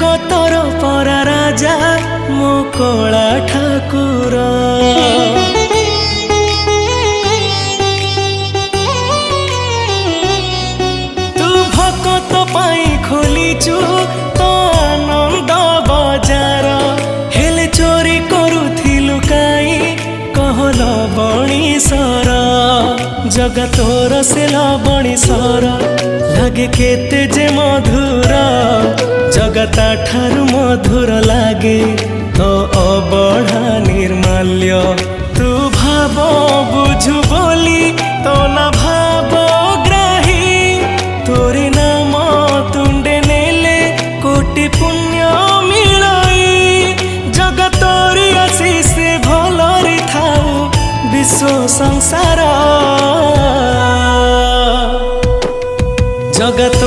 जगतर परा राजा मो कला ठाकुर। तू भकत पाई खोलीचु तो आनंद बजार, हेले चोरी करुथिलु काई कहल बणीसर। जगतोर से बणीसर लागे केते जे मधुर, जगता ठारु मधुर लागे तो अबढ़ा निर्माल्य। तू भाव बुझु बोली तो ना भाव ग्राही, तोरी नाम तुंडे नेले कोटि पुण्य मिलई। जगतोरी आशीष भलरी थाऊ विश्व संसार, जगत